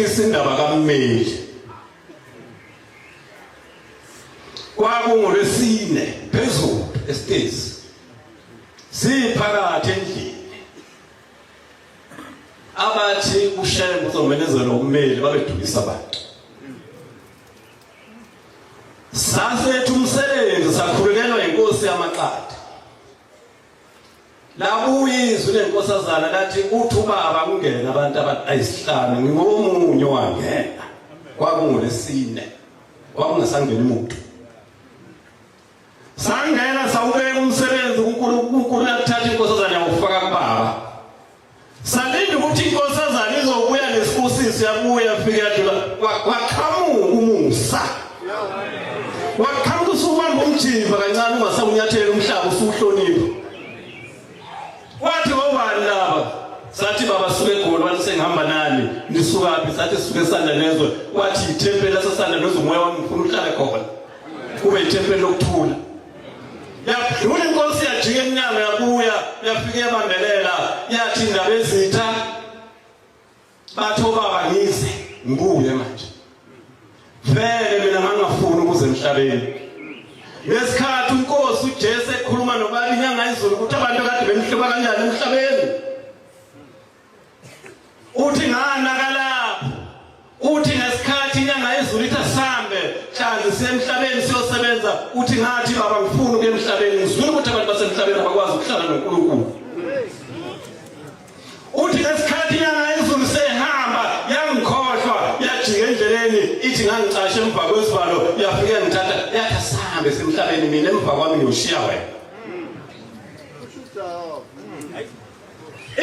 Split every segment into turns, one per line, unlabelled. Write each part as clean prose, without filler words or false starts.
ukuphikisa indaba kaMmeli kwakungolwesine phezulu esitezi siphakathi endlini abathi uShembe uzomenezela uMmeli babedukisa abantu sasethu umsebenzi sakhululelwa inkosi yamaqadi labuyizwe lenkosazana lathi uthi ubaba kungena abantu abayisihlanu ngomunye wangena kwakungolwesine kwakungasangeni umuntu sangena sawubeka umsebenzi uNkulunkulu yakuthatha inkosazana yakufaka kubaba salinde ukuthi inkosazana izobuya nesibusiso yabuya fika yadlula waqhamuka umusa waqhamuka usubamba umjiva kancane ungasawunyathela umhlaba usuhlonipha wathi ngobani laba sathi baba suke egoli wathi sengihamba nani nisukaphi sathi suke esanda nezwe wathi ithempeli lasesanda nezwe umoya wami ngifuna uhlale khona kube ithempeli lokuthula yadlula inkosi yajika eminyango yabuya yafika yabambelela yathi indaba ezitha bathi obaba ngize ngibuye manje vele mina ngangafuni ukuze emhlabeni ngesikhathi uNkosi uJesu ekhuluma nobaba inyanga izulu ukuthi abantu kade bemhloba kanjani emhlabeni uthi nganakalapho uthi ngesikhathi inyanga izulu ithi asambe hlanzi sisemhlabeni siyosebenza uthi ngathi baba ngifuna ukuya emhlabeni ngizwile ukuthi abantu basemhlabeni abakwazi ukuhlala noNkulunkulu uthi ngesikhathi inyanga izulu sehamba yangikhohlwa yajika endleleni ithi ngangicashe emva kwesibalo yafika ngithatha yathi asambe semhlabeni mina emva kwami ngiyoshiya wena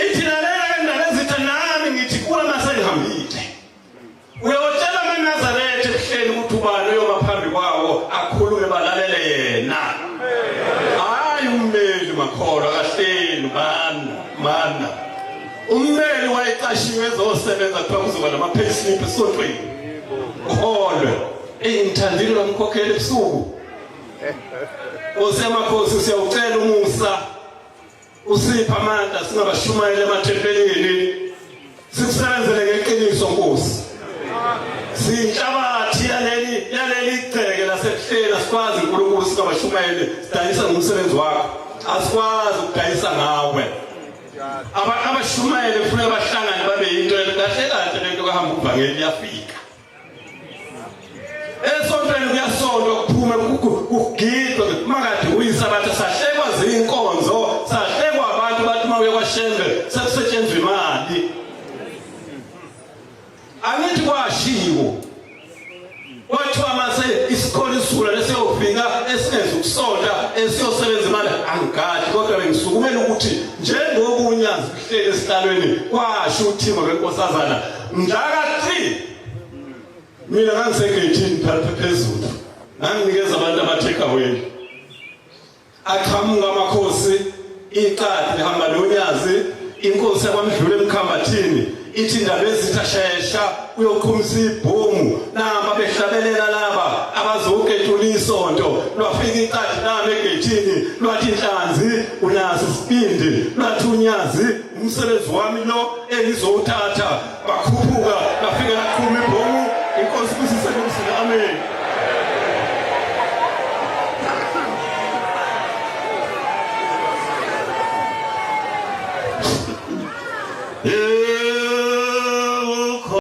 ithi lalela ndalezitha nami ngithi kuwa masengihambile uyotshela amaNazaretha ehleli ukuthi ubani uyoma phambi kwawo akhulume balalele yena hayi uMmeli makholwa kahleni mana uMmeli wayecashiwe ezosebenza kuthiwa kuzoba nama-payslip esontweni uholwe ngithandile lomkhokheli ebusuku osemakhosi siyawucela umusa usipha amandla singabashumayeli emathempelini sikusebenzele ngeqiniso Nkosi sinhlabathi yaleli igceke lasebuhleni asikwazi uNkulunkulu singabashumayeli sidayisa ngomsebenzi wakho asikwazi ukudayisa ngawe abashumayeli kufanele bahlangane babe yinto kahle kahle lento kahamba uvangeli yafika esontweni kuyasontwa kuphume kugidwe makade uyisabatha sahlekwa zinkonzo sahlekwa abantu bathi mawuye kwaShembe sekusetshenzwe imali angithi kwashiwo wathiwa mase isikole isula lesiyofika esingenza ukusonta esiyosebenza imali angikade kodwa bengisukumela ukuthi njengobunyazi kuhleli esihlalweni kwasho uthimo lwenkosazana mhlaka 3 mina ngangisegeyithini phezulu nganginikeza abantu abatheka wena aqhamuka amakhosi iqadi lihamba nonyazi inkosi yakwamdlula emkhambathini ithi indaba ezithashesha uyoqhumisa ibhomu namba behlabelela laba abazokethula isonto lwafika iqadi nami egeyithini lwathi inhlanzi unazi isibindi lwathi unyazi umsebenzi wami